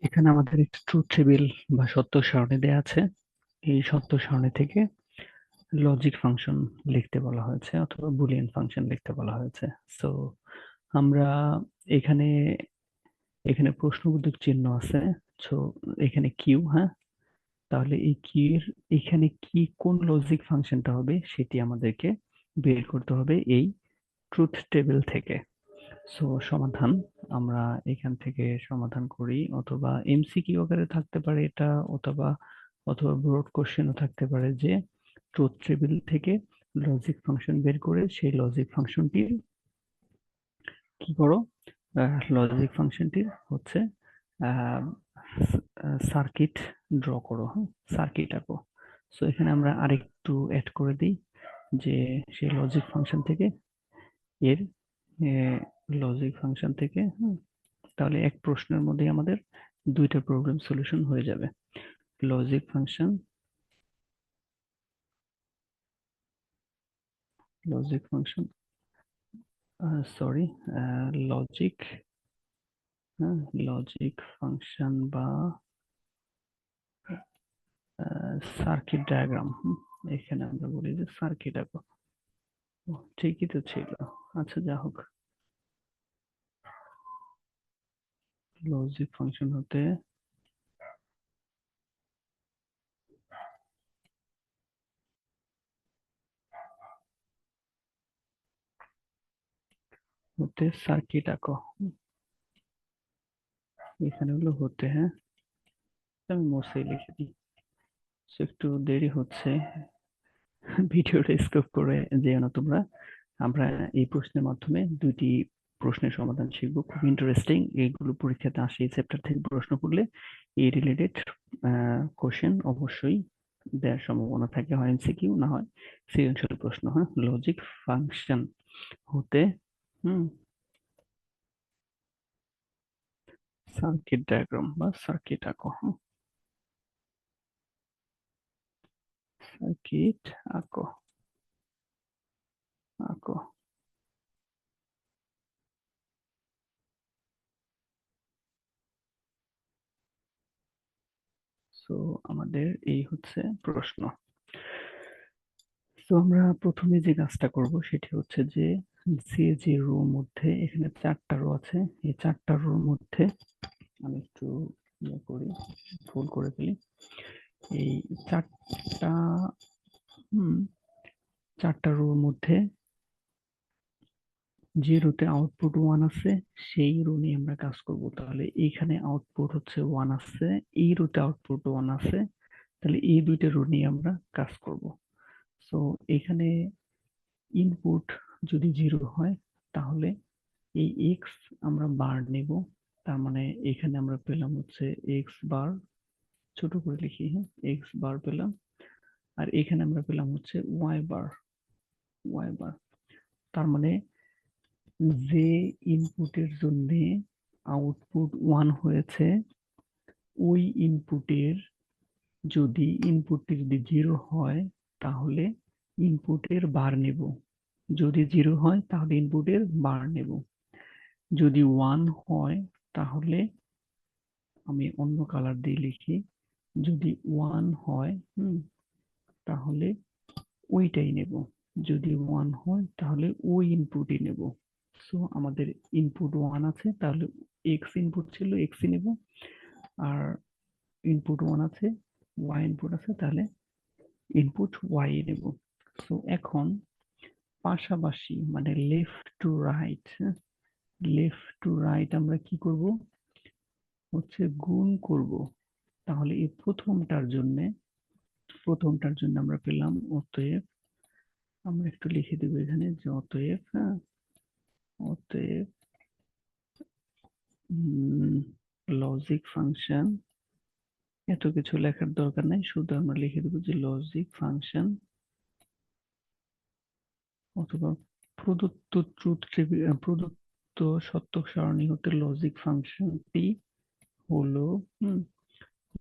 এখানে আমাদের একটা ট্রুথ টেবিল বা সত্য সারণী দেয়া আছে। এই সত্য সারণী থেকে লজিক ফাংশন লিখতে বলা হয়েছে অথবা বুলিয়ান ফাংশন লিখতে বলা হয়েছে। সো আমরা এখানে এখানে প্রশ্নবোধক চিহ্ন আছে। সো এখানে কিউ, হ্যাঁ, তাহলে এই কিউ এর এখানে কি কোন লজিক ফাংশনটা হবে সেটি আমাদেরকে বের করতে হবে এই ট্রুথ টেবিল থেকে। সো সমাধান আমরা এখান থেকে সমাধান করি, অথবা এমসিকিউ আকারে থাকতে পারে এটা, অথবা অথবা ব্রড কোশ্চেনও থাকতে পারে যে ট্রুথ টেবিল থেকে লজিক ফাংশন বের করে সেই লজিক ফাংশনটির কি করো, লজিক ফাংশনটির হচ্ছে সার্কিট ড্র করো, হ্যাঁ, সার্কিট আঁকো। সো এখানে আমরা আরেকটু অ্যাড করে দিই যে সেই লজিক ফাংশন থেকে এর লজিক ফাংশন থেকে, তাহলে এক প্রশ্নের মধ্যে আমাদের দুইটা প্রবলেম সলিউশন হয়ে যাবে। Logic function, logic function sorry logic, হ্যাঁ, লজিক ফাংশন বা সার্কিট ডায়াগ্রাম। এখানে আমরা বলি যে সার্কিট আঁকো। ঠিকই তো ছিল। আচ্ছা, যা হোক, লজিক ফাংশন হতে হতে সার্কিট আঁকো। এখানে হলো হতে, হ্যাঁ, আমি মোর্সেই লিখে দিই। একটু দেরি হচ্ছে, ভিডিওটা স্কিপ করে যেও না তোমরা। আমরা এই প্রশ্নের মাধ্যমে দুইটি প্রশ্নের সমাধান শিখবো, খুব ইন্টারেস্টিং। এইগুলো পরীক্ষাতে আসে, এই চ্যাপ্টার থেকে প্রশ্ন করলে এই রিলেটেড কোশ্চেন অবশ্যই দেওয়ার সম্ভাবনা থাকে, হয় এমসিকিউ না হয় সৃজনশীল প্রশ্ন। হ্যাঁ, লজিক ফাংশন হতে সার্কিট ডায়াগ্রাম বা সার্কিট আঁকো। সার্কিট আঁকো, আঁকো। সো আমাদের এই হচ্ছে প্রশ্ন। তো আমরা প্রথমে যে কাজটা করব সেটি হচ্ছে যে যে রোর মধ্যে এখানে 4টা রো আছে, এই 4টা রোর মধ্যে আমি একটু ইয়ে করি, ফুল করে ফেলি। এই 4টা হুম 4টা রোর মধ্যে যে রোতে আউটপুট 1 আছে সেই রো নিয়ে আমরা কাজ করব। তাহলে এইখানে আউটপুট হচ্ছে 1 আছে, এই রোতে আউটপুট 1 আছে, তাহলে এই দুইটা রো নিয়ে আমরা কাজ করব। সো এখানে ইনপুট যদি 0 হয় তাহলে এই এক্স আমরা বার নেব। তার মানে এখানে আমরা পেলাম হচ্ছে এক্স বার, ছোট করে লিখি, হ্যাঁ, এক্স বার পেলাম। আর এখানে আমরা পেলাম হচ্ছে ওয়াই বার, ওয়াই বার। তার মানে যে ইনপুটের জন্য আউটপুট 1 হয়েছে ওই ইনপুটের যদি ইনপুটটি যদি 0 হয় তাহলে ইনপুটের বার নেব। যদি 0 হয় তাহলে ইনপুটের বার নেব। যদি 1 হয় তাহলে আমি অন্য কালার দিয়ে লিখি, যদি 1 হয় তাহলে ওইটাই নেব। যদি 1 হয় তাহলে ওই ইনপুটই নেব। সো আমাদের ইনপুট 1 আছে, তাহলে এক্স ইনপুট ছিল এক্সই নেব। আর ইনপুট 1 আছে, ওয়াই ইনপুট আছে, তাহলে ইনপুট ওয়াই নেব। সো এখন পাশাপাশি মানে left to right, left to right আমরা কি করব হচ্ছে গুণ করব। তাহলে এই প্রথমটার জন্য আমরা পেলাম অতএব, আমরা একটু লিখে দেব এখানে যে অতএব, হ্যাঁ, অতএব লজিক ফাংশন, এত কিছু লেখার দরকার নাই, শুধু আমরা লিখে দেবো যে লজিক ফাংশন অথবা প্রদত্ত ট্রুথ টেবিল, প্রদত্ত সত্য সারণী হতে লজিক ফাংশনটি হলো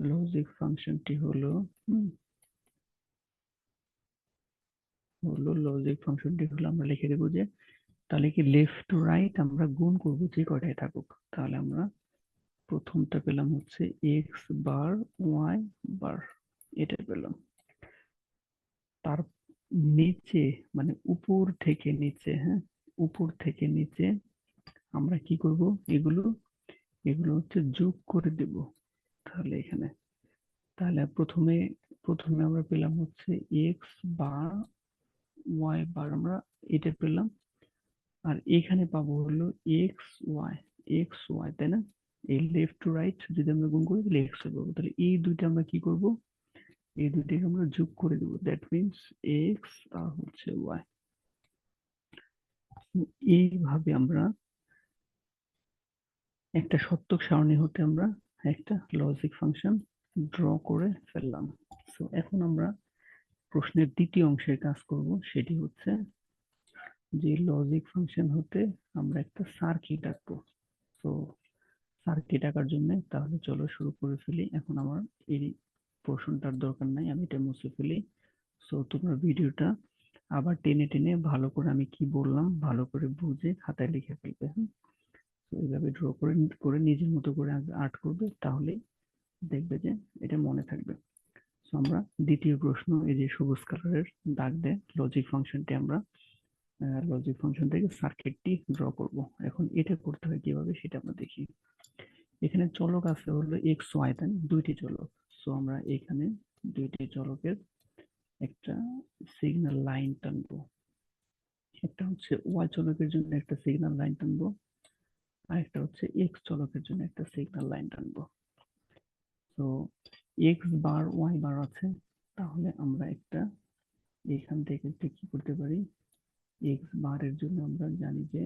লজিক ফাংশনটি হলো লজিক ফাংশনটি হলো আমরা লিখে দেবো যে, তাহলে কি লেফট টু রাইট আমরা গুণ করবো যে কয়টাই থাকুক। তাহলে আমরা প্রথমটা পেলাম হচ্ছে এক্স বার ওয়াই বার, এটা পেলাম। তার নিচে মানে উপর থেকে নিচে, হ্যাঁ, উপর থেকে নিচে আমরা কি করব, এগুলো এগুলো হচ্ছে যোগ করে দেব। তাহলে এখানে, তাহলে প্রথমে প্রথমে আমরা পেলাম হচ্ছে এক্স বার ওয়াই বার, আমরা এটা পেলাম। আর এখানে পাবো হলো এক্স ওয়াই, এক্স ওয়াই, তাই না? এই লেফট টু রাইট যদি আমরা গুণ করি তাহলে এক্স পাবো। তাহলে এই দুইটা আমরা কি করব, এই দুইটাকে আমরা যোগ করে দেবো, দ্যাট মিনস এক্স আর হচ্ছে ওয়াই। এইভাবে আমরা একটা সত্যক সারণী হতে আমরা একটা লজিক ফাংশন ড্র করে ফেললাম। সো এখন আমরা প্রশ্নের দ্বিতীয় অংশের কাজ করব, সেটি হচ্ছে যে লজিক ফাংশন হতে আমরা একটা সার্কিট আঁকবো। তো সার্কিট আঁকার জন্য তাহলে চলো শুরু করে ফেলি। এখন আমার এই পোর্শনটার দরকার নাই, আমি এটা মুছে ফেলি। সো তোমরা ভিডিওটা আবার টেনে টেনে ভালো করে আমি কি বললাম ভালো করে বুঝে খাতায় লিখে ফেলবে। হ্যাঁ, তো এইভাবে ড্র করে করে নিজের মতো করে আর্ট করবে, তাহলে দেখবে যে এটা মনে থাকবে। সো আমরা দ্বিতীয় প্রশ্ন, এই যে সবুজ কালারের দাগ দিয়ে লজিক ফাংশনটি আমরা লজিক ফাংশন থেকে সার্কিটটি ড্র করব। এখন এটা করতে হয় কিভাবে সেটা আমরা দেখি। এখানে চলক আছে হলো এক্স ওয়াই, তাই দুইটি চলক। সো আমরা এখানে দুইটি চলকের একটা সিগন্যাল লাইন টানবো। একটা হচ্ছে ওয়াই চলকের জন্য একটা সিগন্যাল লাইন টানবো, আর একটা হচ্ছে এক্স চলকের জন্য একটা সিগন্যাল লাইন টানবো। তো এক্স বার ওয়াই বার আছে, তাহলে আমরা একটা এখান থেকে একটা কি করতে পারি, এক্স বারের জন্য আমরা জানি যে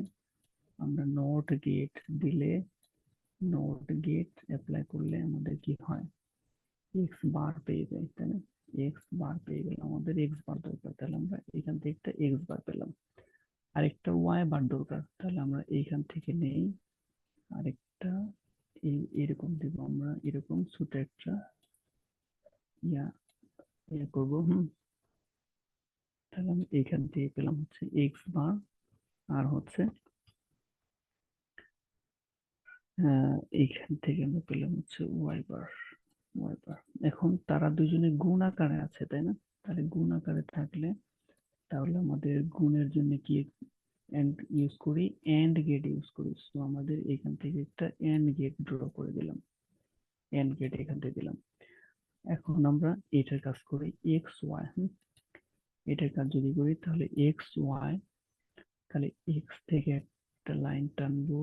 আমরা নট গেট দিলে, নট গেট অ্যাপ্লাই করলে আমাদের কি হয়, এক্স বার পেয়ে যাই, তাই না? এক্স বার পেয়ে গেলাম, আমাদের এক্স বার দরকার, তাহলে আমরা এখান থেকে একটা এক্স বার পেলাম। আরেকটা ওয়াই বার দরকার, তাহলে আমরা এইখান থেকে নেই আরেকটা, এরকম দিব আমরা, এরকম ছোট একটা ইয়া ইয়া করবো। তাহলে আমি এইখান থেকে পেলাম হচ্ছে এক্স বার, আর হচ্ছে এইখান থেকে আমরা পেলাম হচ্ছে ওয়াই বার, ওয়াই বার। এখন তারা দুজনে গুণ আকারে আছে, তাই না? তাহলে গুণ আকারে থাকলে তাহলে আমাদের গুণের জন্য কি এন্ড ইউজ করি, এন্ড গেট ইউজ করি। সো আমাদের এখান থেকে একটা এন্ড গেট ড্র করে দিলাম, এন্ড গেট এখান থেকে দিলাম। এখন আমরা এটার কাজ করি এক্স ওয়াই, এটার কাজ যদি করি তাহলে এক্স ওয়াই, তাহলে এক্স থেকে একটা লাইন টানবো,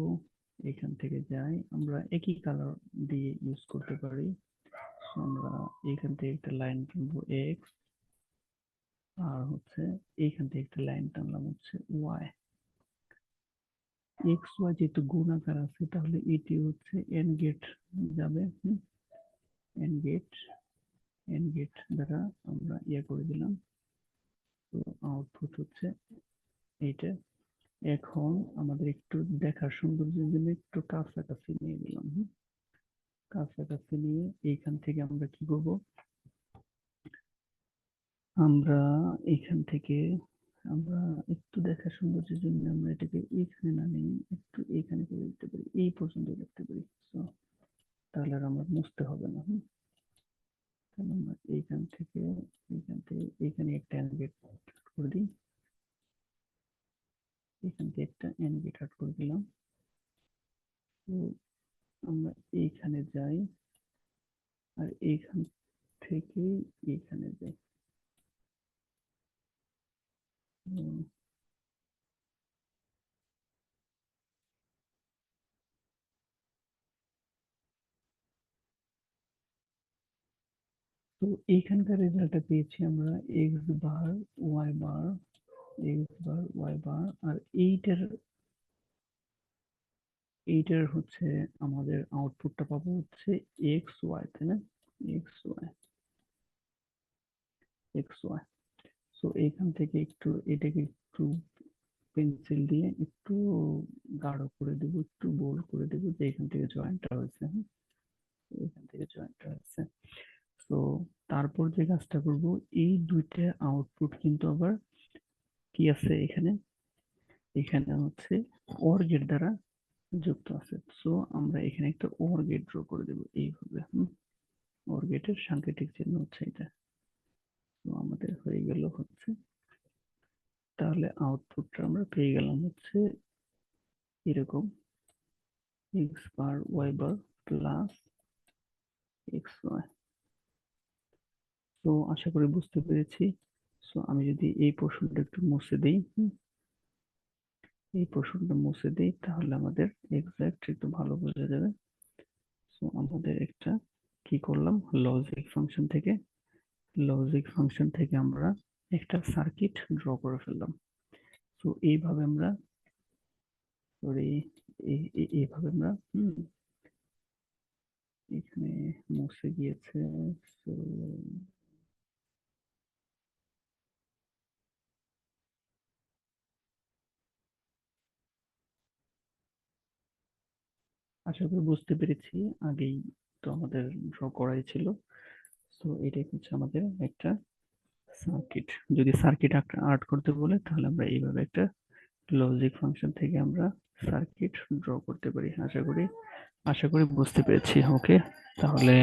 এখান থেকে যাই, আমরা একই কালার দিয়ে ইউজ করতে পারি। আমরা এখান থেকে একটা লাইন টানবো এক্স, আর হচ্ছে এইখান থেকে একটা লাইন টানলাম হচ্ছে ওয়াই। এক্স ওয়াই যেহেতু গুণ আকার আছে, তাহলে এটি হচ্ছে এন গেট যাবে, এন গেট, এন গেট দ্বারা আমরা ইয়ে করে দিলাম। তো আউটপুট হচ্ছে এইটা। এখন আমাদের একটু দেখার সৌন্দর্যের জন্য একটু কাছাকাছি নিয়ে দিলাম, কাছাকাছি নিয়ে এইখান থেকে আমরা কি করব, আমরা এখান থেকে আমরা একটু দেখার সৌন্দর্যের জন্য আমরা এটাকে এখানে না নিয়ে একটু এখানে করে দিতে পারি, এই পর্যন্ত রাখতে পারি। তো তাহলে আর আমরা মুছতে হবে না। তাহলে আমরা এইখান থেকে এখানে একটা এন্ড গেট করে দিই, এখান থেকে একটা এন্ড গেট আউট করে দিলাম। তো আমরা এইখানে যাই, আর এইখান থেকে এইখানে যাই। তো এইখানকার রেজাল্টটা পেয়েছি আমরা x bar y bar, x bar y bar, আর এইটার এইটার হচ্ছে আমাদের আউটপুটটা পাবো হচ্ছে এক্স ওয়াই, তাই না? X Y, X Y. So এইখান থেকে একটু এটাকে একটু পেন্সিল দিয়ে একটু গাঢ় করে দেবো, একটু বোল্ড করে দেবো, যে এখান থেকে জয়েন্টটা হয়েছে, এখান থেকে জয়েন্টটা হয়েছে। তো তারপর যে কাজটা করব, এই দুইটা আউটপুট কিন্তু আবার কি আছে এখানে, এখানে হচ্ছে অর গেট দ্বারা যুক্ত আছে। সো আমরা এখানে একটা ওর গেট ড্র করে দেব এইভাবে। ওর গেটের সাংকেতিক চিহ্ন হচ্ছে এটা। তো আমাদের হয়ে গেল হচ্ছে, তাহলে আউটপুটটা আমরা পেয়ে গেলাম হচ্ছে এরকম, x bar y bar plus x Y. তো আশা করি বুঝতে পেরেছি। সো আমি যদি এই পোর্শনটা একটু মুছে দিই, এই পোর্শনটা মুছে দিই, তাহলে আমাদের এক্সাক্ট একটু ভালো বোঝা যাবে। সো আমাদের একটা কি করলাম, লজিক ফাংশন থেকে আমরা একটা সার্কিট ড্র করে ফেললাম। তো এইভাবে আমরা, সরি, এইভাবে আমরা এখানে মুছে গিয়েছে। তো আশা করি বুঝতে পেরেছি, আগেই তো আমাদের ড্র করাই ছিল। তো এটাই হচ্ছে আমাদের একটা সার্কিট। যদি সার্কিট আর্ট করতে বলে তাহলে আমরা এইভাবে একটা লজিক ফাংশন থেকে আমরা সার্কিট ড্র করতে পারি। আশা করি বুঝতে পেরেছি। ওকে, তাহলে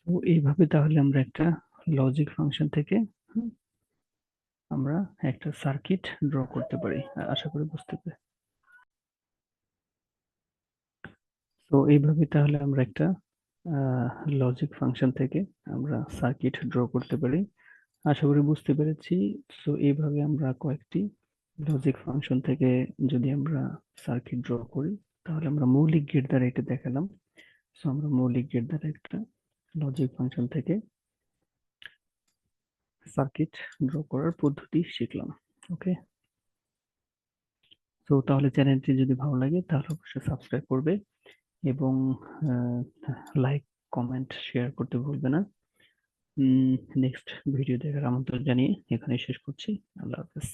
তো এইভাবে তাহলে আমরা একটা লজিক ফাংশন থেকে আমরা একটা সার্কিট ড্র করতে পারি। আশা করি বুঝতে পেরে। তো এইভাবে তাহলে আমরা একটা লজিক ফাংশন থেকে আমরা সার্কিট ড্র করতে পারি। আশা করি বুঝতে পেরেছি। সো এইভাবে আমরা কয়েকটি লজিক ফাংশন থেকে যদি আমরা সার্কিট ড্র করি, তাহলে আমরা মৌলিক গেট দ্বারা এটা দেখালাম। সো আমরা মৌলিক গেট দ্বারা একটা লজিক ফাংশন থেকে সার্কিট ড্র করার পদ্ধতি শিখলাম। ওকে, তো তাহলে চ্যানেলটি যদি ভালো লাগে তাহলে অবশ্যই সাবস্ক্রাইব করবে এবং লাইক, কমেন্ট, শেয়ার করতে ভুলবে না। নেক্সট ভিডিও দেখার আমন্ত্রণ জানিয়ে এখানে শেষ করছি। আল্লাহ হাফেজ।